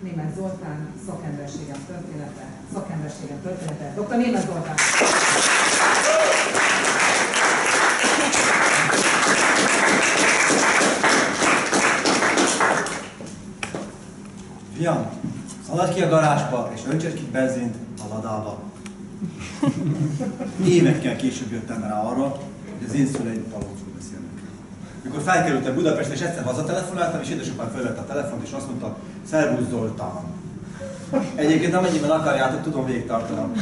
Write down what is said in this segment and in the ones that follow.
Németh Zoltán, szakemberségem története. Dr. Németh Zoltán! Fiam, szaladj ki a garázsba, és öntsél ki benzint a ladába. Évekkel később jöttem rá arra, hogy az én szüleim palócról beszélnek. Mikor felkerültem Budapestre, és egyszer hazatelefonáltam, és édesapám felvette a telefont, és azt mondta, szervusz Zoltán. Egyébként amennyiben akarjátok, tudom végigtartanom.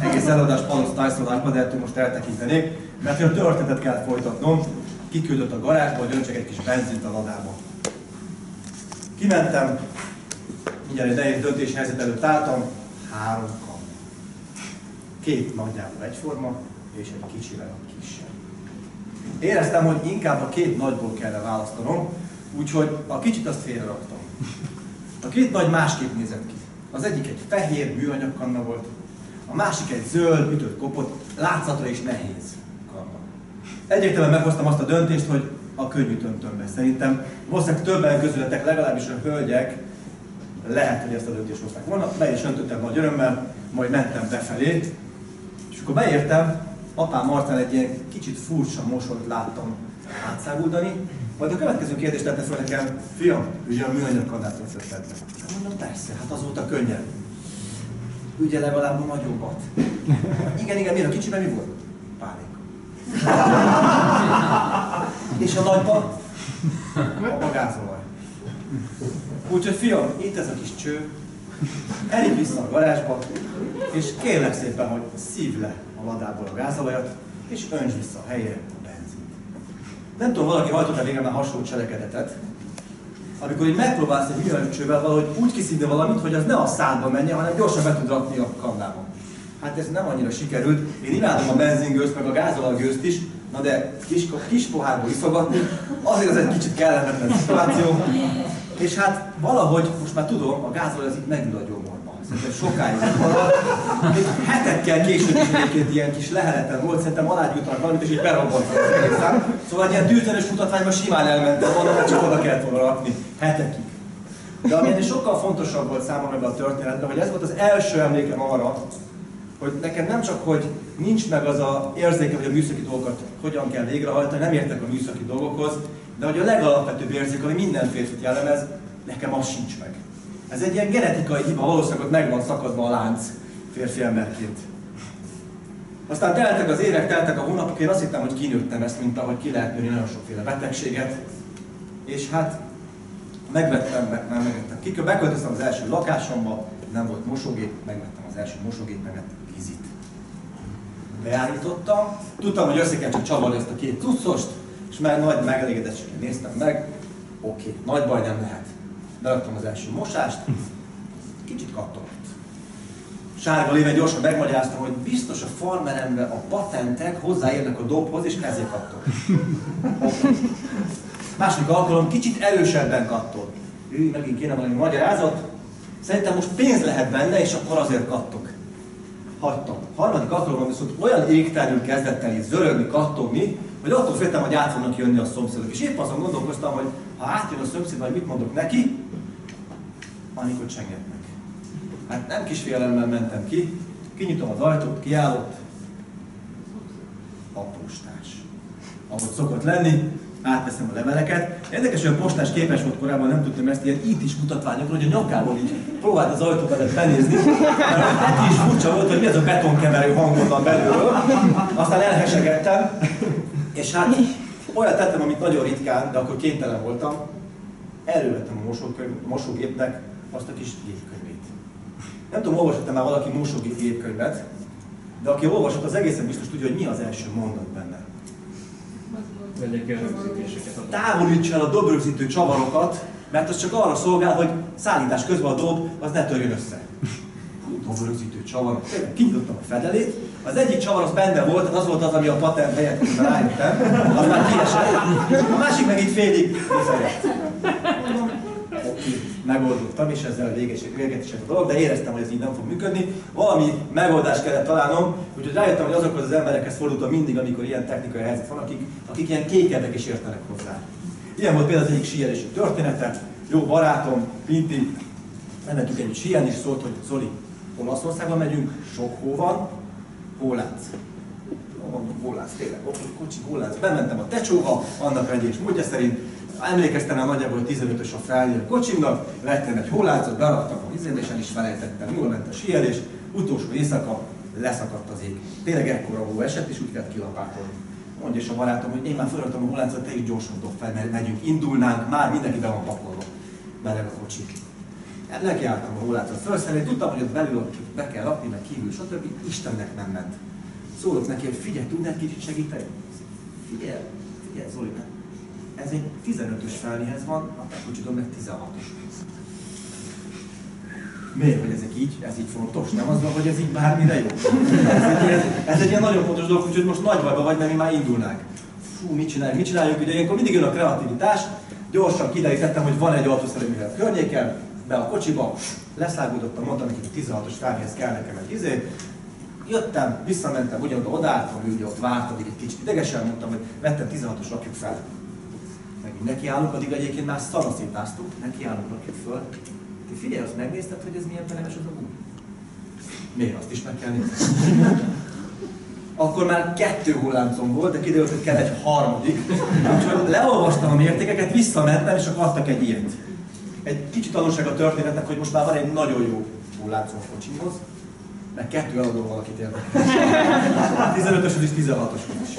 Egész előadást Palosz tájszólásba, de ettől most eltekintenék, mert a történetet kell folytatnom. Kiküldött a garázsba, hogy öntsek egy kis benzint a ladába. Kimentem, mindjárt egy nehéz döntéshelyzet előtt álltam, 3 kam. 2 nagyjából egyforma, és egy kicsivel kisebb. Éreztem, hogy inkább a 2 nagyból kellene választanom, úgyhogy a kicsit azt félreraktam. A 2 nagy másképp nézett ki. Az egyik egy fehér műanyag kanna volt, a másik egy zöld, ütött kopott, látszatra is nehéz kanna. Egyértelműen meghoztam azt a döntést, hogy a könnyűt öntöm be. Szerintem valószínűleg többen közületek, legalábbis a hölgyek, lehet, hogy ezt a döntést hozták volna. Be is öntöttem nagy örömmel, majd mentem befelé, és akkor beértem, apám arcán egy ilyen kicsit furcsa mosolyt láttam átszáguldani, majd a következő kérdést tette fel nekem, fiam, ugye a műanyag kannát öntötted be? Mondom, persze, hát azóta könnyebb. Ugye legalább a nagyobbat. Igen, miért a kicsiben mi volt? Pálinka. És a nagyban? A gázolaj. Úgyhogy fiam, itt ez a kis cső, elég vissza a garázsba, és kérlek szépen, hogy szívd le a ladából a gázolajat, és önts vissza a helyére a benzint. Nem tudom, valaki hajtott-e végre már hasonló cselekedetet, amikor így megpróbálsz egy műanyagcsővel valahogy úgy kiszívni valamit, hogy az ne a szádba menjen, hanem gyorsan be tud rakni a kannába. Hát ez nem annyira sikerült. Én imádom a benzingőzt, meg a gázolajgőzt is, na de kis pohárból iszogatni, azért az egy kicsit kellemetlen szituáció. És hát valahogy, most már tudom, a gázolaj az itt megül a gyomorba. Szerintem sokáig valahogy. Hetekkel később is egyébként ilyen kis leheletem volt, szerintem alágyújtanak valamit, és így berobbantam az egészen. Szóval egy ilyen tűzönös mutatványban simán elmentem volna, mert csak oda kellett volna rakni. Hetekig. De ami ennél sokkal fontosabb volt számomra ebben a történetben, hogy ez volt az első emlékem arra, hogy nekem nem csak, hogy nincs meg az a érzéke, hogy a műszaki dolgokat hogyan kell végrehajtani, nem értek a műszaki dolgokhoz, de hogy a legalapvetőbb érzék, ami minden férfit jellemez, nekem az sincs meg. Ez egy ilyen genetikai hiba, valószínűleg ott meg van szakadva a lánc férfi emberként. Aztán teltek az évek, teltek a hónapok, én azt hittem, hogy kinőttem ezt, mint ahogy ki lehet nőni nagyon sokféle betegséget. És hát megvettem. Beköltöztem az első lakásomba, nem volt mosógép, megvettem az első mosógépemet, Gizit. Beállítottam, tudtam, hogy össze kell csak csavarni ezt a 2 cuccost, és már nagy megelégedettséggel néztem meg, oké, nagy baj nem lehet. Beraktam az első mosást, kicsit kattogott. Sárga léven gyorsan megmagyaráztam, hogy biztos a farmeremben a patentek hozzáérnek a dobhoz, és ezért kattog. Második alkalom kicsit erősebben kattog. Megint kéne valami magyarázat. Szerintem most pénz lehet benne, és akkor azért kattog. Hagytam. Harmadik alkalommal viszont olyan égtelenül kezdett el így zörögni, kattogni, hogy attól féltem, hogy át fognak jönni a szomszédok. És épp azon gondolkoztam, hogy ha átjön a szomszéd, majd mit mondok neki, amikor csengetnek. Hát nem kis félelemmel mentem ki, kinyitom az ajtót, kiállott a postás. Ahogy szokott lenni, átveszem a leveleket. Érdekes, hogy a postás képes volt korábban, nem tudtam ezt ilyen IT-s mutatványokról, hogy a nyakából így próbált az ajtó előtt benézni, mert neki is furcsa volt, hogy mi ez a betonkeverő hang onnan belülről. Aztán elhesegettem, és hát olyat tettem, amit nagyon ritkán, de akkor kénytelen voltam. Elővettem a mosógépnek azt a kis gépkönyvét. Nem tudom, olvasott-e már valaki mosógép gépkönyvet, de aki olvasott, az egészen biztos tudja, hogy mi az első mondat benne. Távolíts el a dobrögzítő csavarokat, mert az csak arra szolgál, hogy szállítás közben a dob az ne törjön össze. Dobrögzítő csavarok. Kinyitottam a fedelét, az egyik csavar az benne volt, az volt az, ami a patent helyett, amikor rájöttem, az már kiesett, a másik meg így félig visszajött. Megoldottam, és ezzel véget is a dolog, de éreztem, hogy ez így nem fog működni. Valami megoldást kellett találnom, úgyhogy rájöttem, hogy azokhoz az emberekhez fordultam mindig, amikor ilyen technikai helyzet van, akik ilyen kékedek is értenek hozzá. Ilyen volt például az egyik síelésű története. Jó barátom, Pinti, elmentünk együtt síelni, és szólt, hogy Zoli, Olaszországban megyünk, sok hó van, hol látsz? Mondom, hol látsz, tényleg, kocsi, hol látsz? Bementem a tecsóba, annak rendje és módja szerint, emlékeztem rá nagyjából, hogy 15-ös a felé a kocsimnak, vettem egy hóláncot, beraktam a vizébe, és el is felejtettem. Jól ment a síelés, utolsó éjszaka leszakadt az ég. Tényleg ekkora hó esett, és úgy kellett kilapátolni. Mondja is a barátom, hogy én már felraktam a hóláncot, te is gyorsan dob fel, mert megyünk, indulnánk, már mindenki be van pakolva. Meleg a kocsi. Nekiálltam a hóláncot felszerelni, tudtam, hogy ott belül be kell rakni, meg kívül, stb. Istennek nem ment. Szólok neki, hogy figyelj, tudnád kicsit segíteni? Figyelj, Zoli, ez egy 15-ös felnihez van, a te kocsidon meg 16-os. Miért, hogy ez így fontos? Nem az van, hogy ez így bármire jó? Ez egy ilyen nagyon fontos dolog, úgyhogy most nagy bajba vagy, mert mi már indulnánk. Fú, mit csináljuk? Ugye ilyenkor mindig jön a kreativitás. Gyorsan kiderítettem, hogy van egy autószerelőművel környéken, be a kocsiba, leszágódottam, mondtam neki, hogy 16-os felnihez kell nekem egy izé. Jöttem, visszamentem, ugyanoda odaálltam, ő ugye ott várt, addig egy kicsit idegesen mondtam, hogy vettem 16-os, rakjuk fel. Megint nekiállunk, addig egyébként már szanaszétáztunk, nekiállunk, rakjuk föl. Ti figyelj, azt megnézted, hogy ez milyen peremes az a gumi? Miért? Azt is meg kell nézni. Akkor már 2 hullámcom volt, de kiderült, hogy kell egy 3. Úgyhogy leolvastam a mértékeket, visszamentem, és akkor adtak egy ilyet. Egy kicsit tanulság a történetnek, hogy most már van egy nagyon jó hullámcom kocsimhoz, meg 2 eladó valakit érdekel. 15-ös és 16-os is.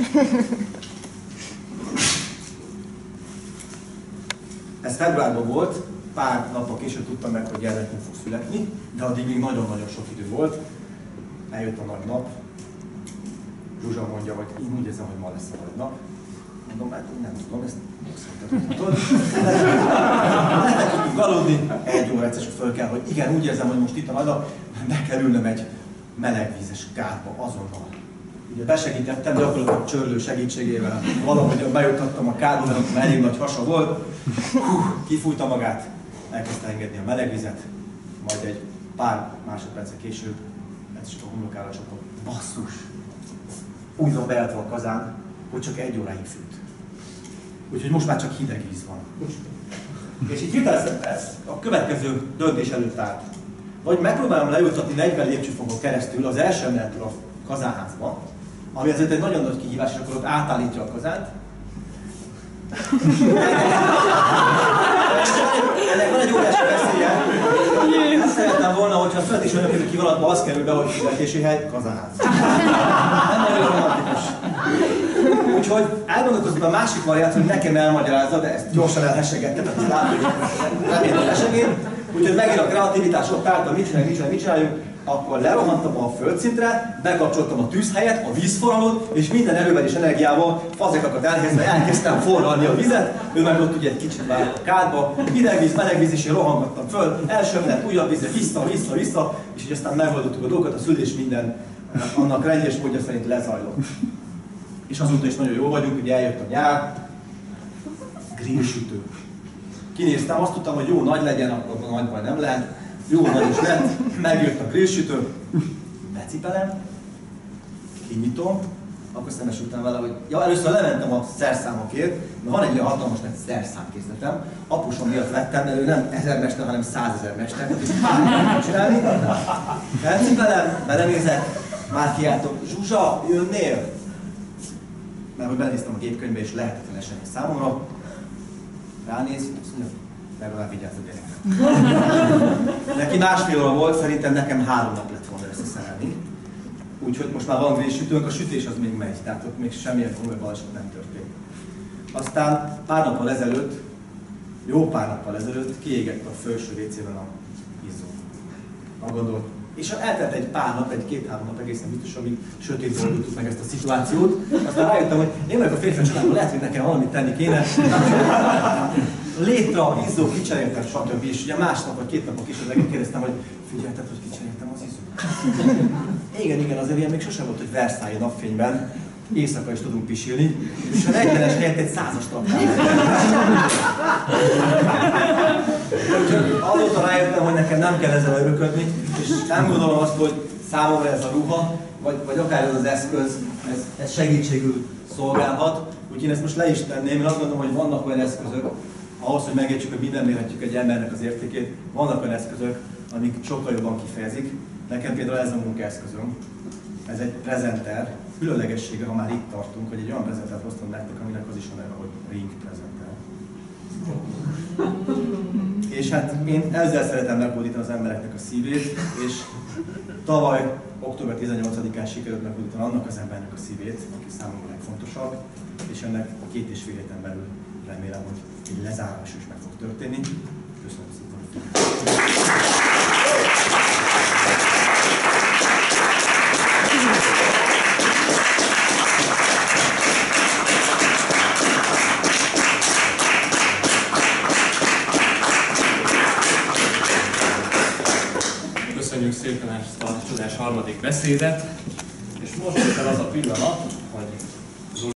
Ez februárban volt, pár nappal később tudtam meg, hogy gyermekünk fog születni, de addig még nagyon-nagyon sok idő volt. Eljött a nagy nap. Zsuzsa mondja, hogy én úgy érzem, hogy ma lesz a nagy nap. Mondom, hát nem tudom, ezt tudod. Lehetünk aludni, 1 óra egyszer föl kell, hogy igen, úgy érzem, hogy most itt a nagy nap, be kell ülnöm egy melegvízes kádba azonnal. Ugye besegítettem, de akkor a csörlő segítségével valahogy bejutottam a kádba, mert akkor elég nagy hasa volt. Kifújta magát, elkezdte engedni a melegvizet, majd egy pár másodperccel később ez csak a homlokára csapott. Basszus! Úgy van beállítva a kazán, hogy csak 1 óráig fűt. Úgyhogy most már csak hideg víz van. És így hirtelen a következő döntés előtt állt. Vagy megpróbálom leültetni 40 lépcsőfokon keresztül az első emeletről a kazánházba, ami azért egy nagyon nagy kihívás, és akkor ott átállítja a kazánt. Ennek van egy óriási veszélye. Azt szeretném volna, hogyha a születési anyagkérdő kivalatba az kerül be, hogy születési hely, kazánház. Nem nagyon romantikus. Úgyhogy elgondolkoztam a másik variációt, hogy nekem elmagyarázza, de ezt gyorsan elhessegettem, tehát ezt látom, hogy remélem a hessegén. Úgyhogy megint a kreativitás ott állt, mit csináljuk, akkor lerohantam a földszintre, bekapcsoltam a tűzhelyet, a vízforralót, és minden erővel és energiával, fazekakat elhelyezve elkezdtem forralni a vizet, ő meg ott ugye egy kicsit várt a kádba, hideg víz, meleg víz, és én rohangattam föl, első emelet, újabb vízre, vissza, és így aztán megoldottuk a dolgokat, a szülés minden annak rendjes módja szerint lezajlott. És azóta is nagyon jó vagyunk, ugye eljött a nyár, grillsütő. Kinéztem, azt tudtam, hogy jó nagy legyen, akkor nagy baj nem lehet. Jó nagy is lett, megjött a grillsütő, becipelem, kinyitom, akkor szembesültem vele, hogy ja, először lementem a szerszámokért, mert van egy olyan hatalmas nagy szerszámkészletem, apusom miatt vettem, de ő nem 1000 mester, hanem 100 000 mester, és bármit csinálni. Becipelem, belenézek, már kiáltom, Zsuzsa, jönnél? Mert hogy belenéztem a gépkönyvbe, és lehetetlen esemény számomra. Ránéz, azt mondja, legalább vigyázz a gyerekre. Neki másfél óra volt, szerintem nekem 3 nap lett volna összeszerelni. Úgyhogy most már van grillsütőnk, a sütés az még megy, tehát ott még semmilyen komoly baleset nem történt. Aztán pár nappal ezelőtt, jó pár nappal ezelőtt kiégett a felső WC-ben a izzó. Gondolt. És eltelt egy pár nap, egy 2-3 nap egészen biztos, amíg sötétben oldottuk meg ezt a szituációt. Aztán rájöttem, hogy én vagyok a férfi családban, lehet, hogy nekem valamit tenni kéne. Létra, izzó, kicseréltem, stb. És ugye másnap vagy 2 napok később kérdeztem, hogy figyelted, hogy kicseréltem az izzót? Igen, azért ilyen még sosem volt, hogy Versailles napfényben éjszaka is tudunk pisilni, és a 40-es helyett egy 100-as tapkál. Azóta rájöttem, hogy nekem nem kell ezzel öröködni, és nem gondolom azt, hogy számomra ez a ruha, vagy akár ez az eszköz, ez segítségül szolgálhat. Úgyhogy én ezt most le is tenném, én azt gondolom, hogy vannak olyan eszközök, ahhoz, hogy megértsük, hogy minden mérhetjük egy embernek az értékét, vannak olyan eszközök, amik sokkal jobban kifejezik. Nekem például ez a munkaeszközöm. Ez egy prezenter. Különlegessége, ha már itt tartunk, hogy egy olyan prezentert hoztam nektek, aminek az is a neve, hogy Ring Prezenter. És hát én ezzel szeretem meghódítani az embereknek a szívét, és tavaly, október 18-án sikerült meghódítani annak az embernek a szívét, aki számomra legfontosabb, és ennek 2,5 héten belül remélem, hogy egy lezárás is meg fog történni. Köszönöm szépen! Köszönjük szépen ezt a csodás harmadik beszédet, és most jött el az a pillanat, hogy